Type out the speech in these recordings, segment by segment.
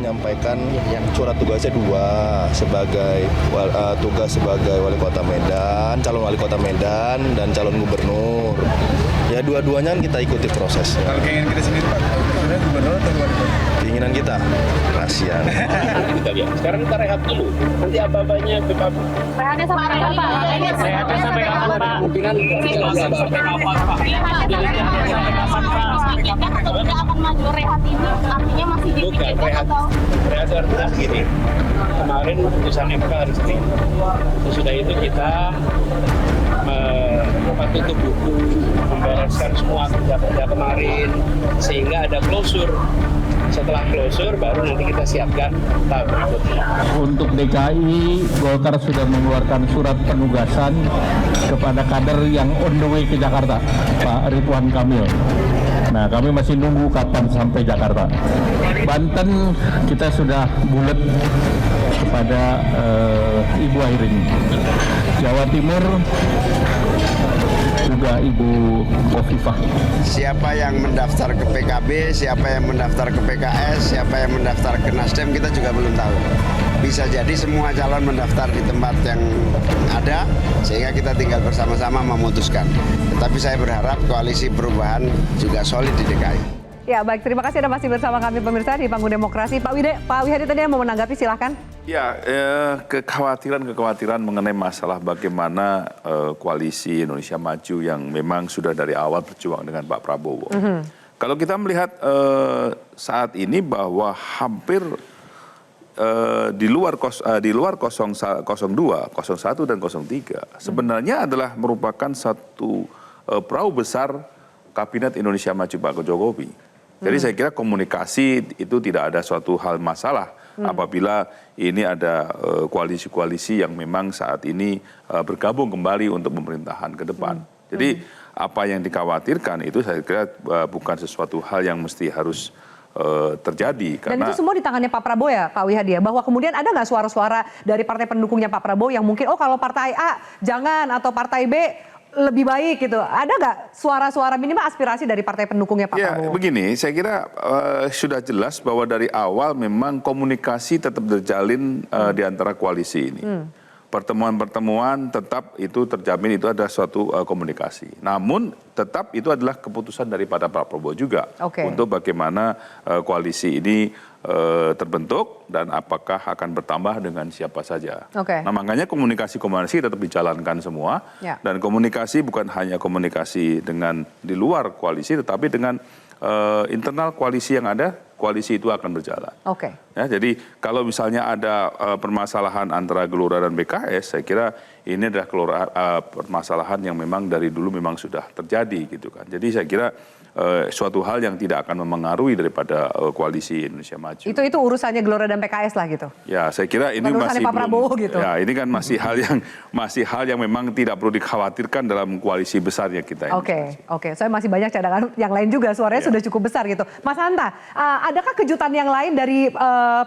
menyampaikan surat tugasnya dua, sebagai tugas sebagai wali kota Medan, calon wali kota Medan, dan calon gubernur. Ya dua-duanya kita ikuti prosesnya. Kalau keinginan kita sendiri Pak, sebenarnya gubernur atau wali kota? Keinginan kita, rahasia. Kita lihat. Sekarang kita rehat dulu. Nanti apa-apanya ke Pak. Rehatnya sampai kapan Pak? Rehatnya sampai kapan Pak? Kemungkinan sampai kapan Pak? Atau tidak akan maju rehat ini artinya masih dipikirkan atau? Rehat artinya begini. Kemarin putusan MK hari Senin. Sesudah itu kita tutup buku, membereskan semua kerja-kerja kemarin sehingga ada closure. Setelah closure baru nanti kita siapkan tahap berikutnya. Untuk DKI, Golkar sudah mengeluarkan surat penugasan kepada kader yang on the way ke Jakarta, Pak Ridwan Kamil. Nah, kami masih nunggu kapan sampai Jakarta. Banten kita sudah bulat kepada Ibu Airin. Jawa Timur juga Ibu Khofifah. Siapa yang mendaftar ke PKB, siapa yang mendaftar ke PKS, siapa yang mendaftar ke Nasdem, kita juga belum tahu. Bisa jadi semua calon mendaftar di tempat yang ada, sehingga kita tinggal bersama-sama memutuskan. Tetapi saya berharap koalisi perubahan juga solid di DKI. Ya baik, terima kasih Anda masih bersama kami pemirsa di Panggung Demokrasi. Pak Wihadi tadi yang mau menanggapi, silahkan. Ya, kekhawatiran mengenai masalah bagaimana koalisi Indonesia Maju yang memang sudah dari awal berjuang dengan Pak Prabowo. Kalau kita melihat saat ini bahwa hampir di luar 02, 01 dan 03 sebenarnya adalah merupakan satu perahu besar Kabinet Indonesia Maju Pak Jokowi. Jadi saya kira komunikasi itu tidak ada suatu hal masalah apabila ini ada koalisi-koalisi yang memang saat ini bergabung kembali untuk pemerintahan ke depan. Jadi apa yang dikhawatirkan itu saya kira bukan sesuatu hal yang mesti harus terjadi. Dan itu semua di tangannya Pak Prabowo ya Pak Wihadi ya, bahwa kemudian ada nggak suara-suara dari partai pendukungnya Pak Prabowo yang mungkin kalau partai A jangan atau partai B lebih baik gitu. Ada nggak suara-suara minimal aspirasi dari partai pendukungnya Pak Prabowo? Ya begini, saya kira sudah jelas bahwa dari awal memang komunikasi tetap terjalin di antara koalisi ini. Pertemuan-pertemuan tetap itu terjamin, itu ada suatu komunikasi. Namun tetap itu adalah keputusan daripada Pak Prabowo juga untuk bagaimana koalisi ini terbentuk dan apakah akan bertambah dengan siapa saja. Nah makanya komunikasi tetap dijalankan semua dan komunikasi bukan hanya komunikasi dengan di luar koalisi tetapi dengan internal koalisi yang ada, koalisi itu akan berjalan. Ya, jadi kalau misalnya ada permasalahan antara Gelora dan PKS, saya kira ini adalah permasalahan yang memang dari dulu memang sudah terjadi gitu kan. Jadi saya kira suatu hal yang tidak akan memengaruhi daripada koalisi Indonesia Maju. Itu urusannya Gelora dan PKS lah gitu. Ya, saya kira ini masih Pak Prabowo gitu. Ya, ini kan masih hal yang memang tidak perlu dikhawatirkan dalam koalisi besarnya kita ini. Oke. Saya masih banyak cadangan yang lain juga, suaranya sudah cukup besar gitu. Mas Hanta, adakah kejutan yang lain dari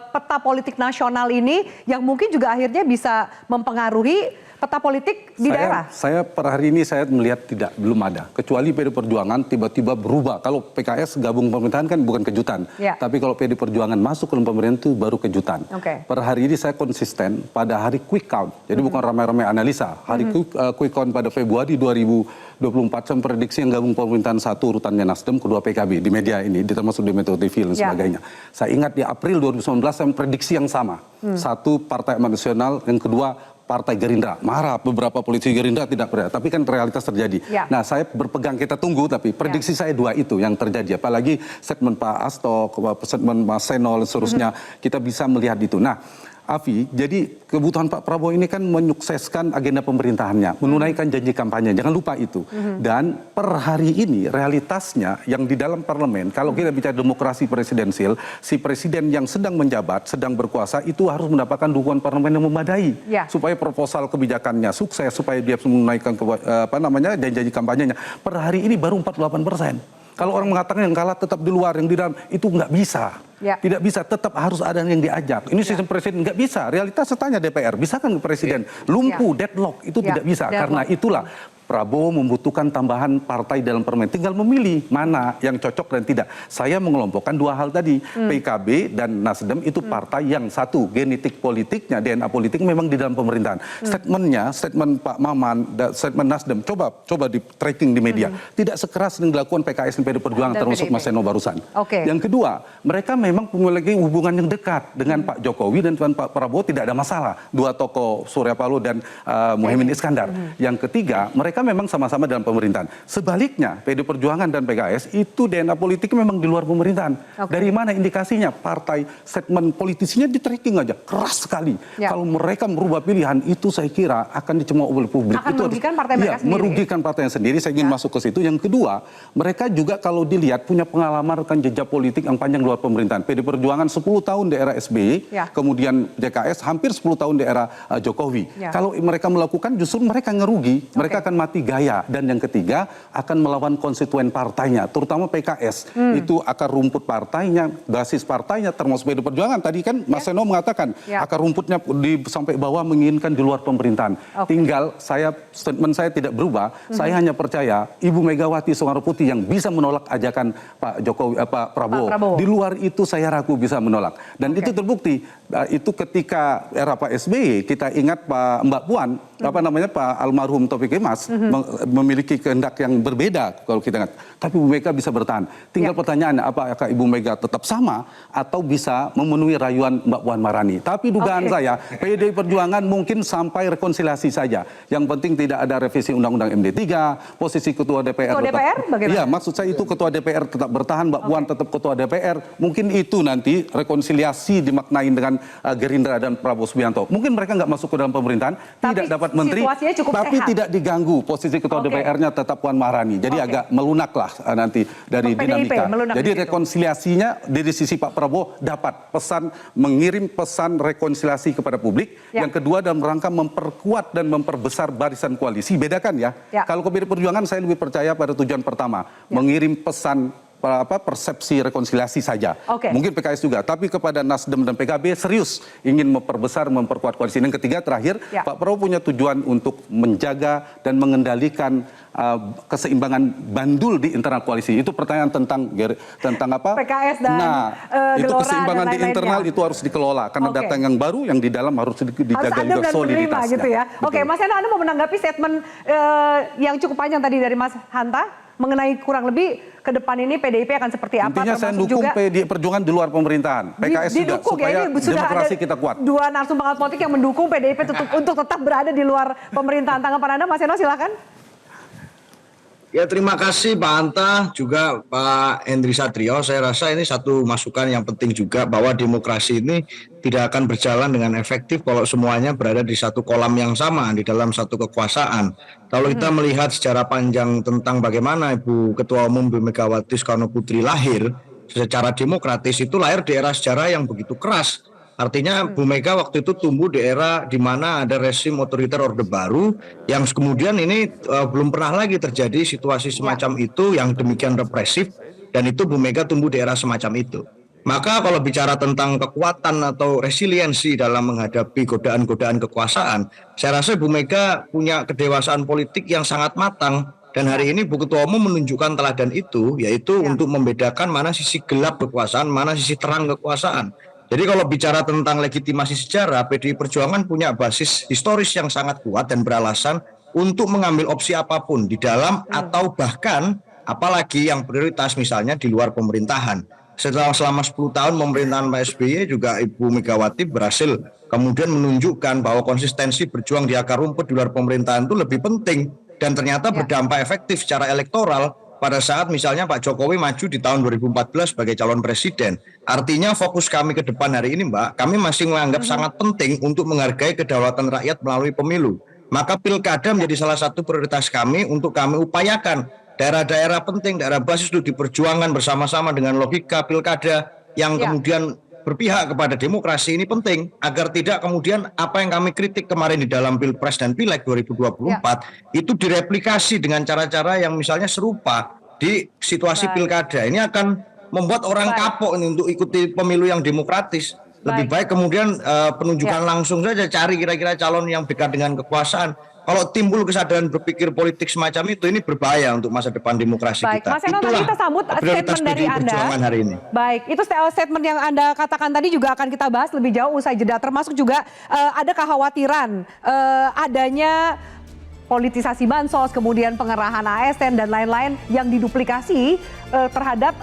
peta politik nasional ini yang mungkin juga akhirnya bisa mempengaruhi peta politik di daerah? Saya per hari ini saya melihat belum ada. Kecuali PD Perjuangan tiba-tiba berubah. Kalau PKS gabung pemerintahan kan bukan kejutan. Tapi kalau PD Perjuangan masuk ke pemerintahan itu baru kejutan. Per hari ini saya konsisten pada hari quick count. Jadi bukan ramai-ramai analisa. Hari quick count pada Februari 2024 saya prediksi yang gabung pemerintahan satu urutannya Nasdem, kedua PKB di media ini, termasuk di Metro TV dan sebagainya. Saya ingat di April 2019 saya prediksi yang sama. Satu Partai Amanat Nasional, yang kedua Partai Gerindra. Marah beberapa politisi Gerindra tidak berada, tapi kan realitas terjadi. Nah, saya berpegang, kita tunggu, tapi prediksi saya dua itu yang terjadi. Apalagi statement Pak Asto, statement Mas Senol, seterusnya, kita bisa melihat itu. Nah, Afi, jadi kebutuhan Pak Prabowo ini kan menyukseskan agenda pemerintahannya, menunaikan janji kampanye, jangan lupa itu. Dan per hari ini realitasnya yang di dalam parlemen, kalau kita bicara demokrasi presidensial, si presiden yang sedang menjabat, sedang berkuasa itu harus mendapatkan dukungan parlemen yang memadai, supaya proposal kebijakannya sukses, supaya dia menunaikan janji kampanyenya. Per hari ini baru 48%. Kalau orang mengatakan yang kalah tetap di luar, yang di dalam, itu nggak bisa. Tidak bisa, tetap harus ada yang diajak. Ini sistem presiden nggak bisa. Realitas tanya DPR, bisa kan presiden lumpuh, deadlock, itu tidak bisa. Karena itulah Prabowo membutuhkan tambahan partai dalam parlemen. Tinggal memilih mana yang cocok dan tidak. Saya mengelompokkan dua hal tadi. PKB dan Nasdem itu partai yang satu, genetik politiknya, DNA politik memang di dalam pemerintahan. Statement Pak Maman, statement Nasdem, coba di tracking di media. Tidak sekeras yang dilakukan PKS dan PD Perjuangan termasuk Mas Seno barusan. Yang kedua, mereka memang memiliki hubungan yang dekat dengan Pak Jokowi dan Pak Prabowo, tidak ada masalah. Dua tokoh Surya Paloh dan Muhaimin Iskandar. Yang ketiga, mereka memang sama-sama dalam pemerintahan. Sebaliknya, PD Perjuangan dan PKS itu DNA politik memang di luar pemerintahan. Dari mana indikasinya? Partai statement politisinya di tracking aja, keras sekali. Kalau mereka merubah pilihan, itu saya kira akan dicemooh oleh publik. Akan itu merugikan partai mereka sendiri. Merugikan partainya sendiri, saya ingin masuk ke situ. Yang kedua, mereka juga kalau dilihat punya pengalaman rekam jejak politik yang panjang luar pemerintahan. PD Perjuangan 10 tahun di era SBY, kemudian JKS hampir 10 tahun di era Jokowi. Kalau mereka melakukan, justru mereka ngerugi, mereka akan mati gaya. Dan yang ketiga, akan melawan konstituen partainya, terutama PKS. Itu akar rumput partainya, basis partainya, termasuk PD Perjuangan. Tadi kan Mas Seno mengatakan, akar rumputnya sampai bawah menginginkan di luar pemerintahan. Tinggal statement saya tidak berubah, saya hanya percaya Ibu Megawati Soekarno Putri yang bisa menolak ajakan Pak Jokowi, Pak Prabowo. Di luar itu saya ragu bisa menolak. Dan itu terbukti, itu ketika era Pak SBY, kita ingat Mbak Puan, Pak almarhum Taufik Kemas memiliki kehendak yang berbeda kalau kita ingat. Tapi Ibu Mega bisa bertahan. Tinggal pertanyaannya, apakah Ibu Mega tetap sama atau bisa memenuhi rayuan Mbak Puan Maharani. Tapi dugaan saya, PDI Perjuangan mungkin sampai rekonsiliasi saja. Yang penting tidak ada revisi Undang-Undang MD3, posisi Ketua DPR tetap. Iya, maksud saya itu Ketua DPR tetap bertahan, Mbak Puan tetap Ketua DPR. Mungkin itu nanti rekonsiliasi dimaknain dengan Gerindra dan Prabowo Subianto. Mungkin mereka nggak masuk ke dalam pemerintahan, tidak dapat menteri, tapi tidak diganggu posisi Ketua DPR-nya tetap Puan Maharani. Jadi agak melunak lah nanti dari dinamika. Jadi rekonsiliasinya dari sisi Pak Prabowo dapat mengirim pesan rekonsiliasi kepada publik. Yang kedua dalam rangka memperkuat dan memperbesar barisan koalisi. Bedakan ya. Kalau ke PD Perjuangan saya lebih percaya pada tujuan pertama, mengirim pesan persepsi rekonsiliasi saja. Mungkin PKS juga, tapi kepada Nasdem dan PKB serius ingin memperbesar, memperkuat koalisi. Yang ketiga terakhir, Pak Prabowo punya tujuan untuk menjaga dan mengendalikan keseimbangan bandul di internal koalisi. Itu pertanyaan tentang apa? PKS dan itu keseimbangan di internal itu harus dikelola karena data yang baru yang di dalam harus dijaga juga soliditasnya. Gitu ya. Mas Seno, Anda mau menanggapi statement yang cukup panjang tadi dari Mas Hanta mengenai kurang lebih ke depan ini PDIP akan seperti apa? Intinya saya dukung PDI Perjuangan di luar pemerintahan. PKS juga supaya demokrasi kita kuat. Dua narsum politik yang mendukung PDIP untuk tetap berada di luar pemerintahan. Tanggapan Anda, Mas Seno, silakan. Ya, terima kasih Pak Hanta, juga Pak Hendri Satrio. Saya rasa ini satu masukan yang penting juga bahwa demokrasi ini tidak akan berjalan dengan efektif kalau semuanya berada di satu kolam yang sama, di dalam satu kekuasaan. Kalau kita melihat secara panjang tentang bagaimana Ibu Ketua Umum Bu Megawati Soekarno Putri lahir secara demokratis, itu lahir di era sejarah yang begitu keras. Artinya Bu Mega waktu itu tumbuh di era di mana ada rezim otoriter Orde Baru yang kemudian ini belum pernah lagi terjadi situasi semacam itu yang demikian represif, dan itu Bu Mega tumbuh di era semacam itu. Maka kalau bicara tentang kekuatan atau resiliensi dalam menghadapi godaan-godaan kekuasaan, saya rasa Bu Mega punya kedewasaan politik yang sangat matang. Dan hari ini Bu Ketua Umum menunjukkan teladan itu, yaitu untuk membedakan mana sisi gelap kekuasaan, mana sisi terang kekuasaan. Jadi kalau bicara tentang legitimasi sejarah, PDI Perjuangan punya basis historis yang sangat kuat dan beralasan untuk mengambil opsi apapun di dalam atau bahkan apalagi yang prioritas misalnya di luar pemerintahan. Selama 10 tahun pemerintahan Pak SBY juga Ibu Megawati berhasil kemudian menunjukkan bahwa konsistensi berjuang di akar rumput di luar pemerintahan itu lebih penting dan ternyata berdampak efektif secara elektoral pada saat misalnya Pak Jokowi maju di tahun 2014 sebagai calon presiden. Artinya fokus kami ke depan hari ini, Mbak, kami masih menganggap sangat penting untuk menghargai kedaulatan rakyat melalui pemilu. Maka pilkada menjadi salah satu prioritas kami untuk kami upayakan daerah-daerah penting, daerah basis itu diperjuangkan bersama-sama dengan logika pilkada yang kemudian berpihak kepada demokrasi. Ini penting agar tidak kemudian apa yang kami kritik kemarin di dalam Pilpres dan Pileg 2024 itu direplikasi dengan cara-cara yang misalnya serupa di situasi pilkada. Ini akan membuat orang kapok ini untuk ikuti pemilu yang demokratis. Lebih baik kemudian penunjukan langsung saja, cari kira-kira calon yang dekat dengan kekuasaan. kalau timbul kesadaran berpikir politik semacam itu, ini berbahaya untuk masa depan demokrasi Baik, kita. Mas Eno, tadi kita sambut prioritas statement dari PDI Anda. Perjuangan hari ini. Baik, itu statement yang Anda katakan tadi juga akan kita bahas lebih jauh usai jeda. Termasuk juga ada kekhawatiran adanya politisasi bansos, kemudian pengerahan ASN dan lain-lain yang diduplikasi terhadap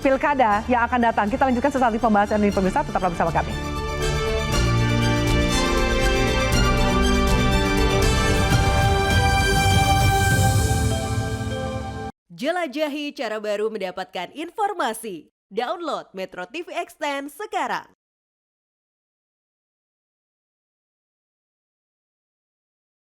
pilkada yang akan datang. Kita lanjutkan sesaat lagi pembahasan ini, pemirsa, tetaplah bersama kami. Jelajahi cara baru mendapatkan informasi. Download Metro TV Extend sekarang.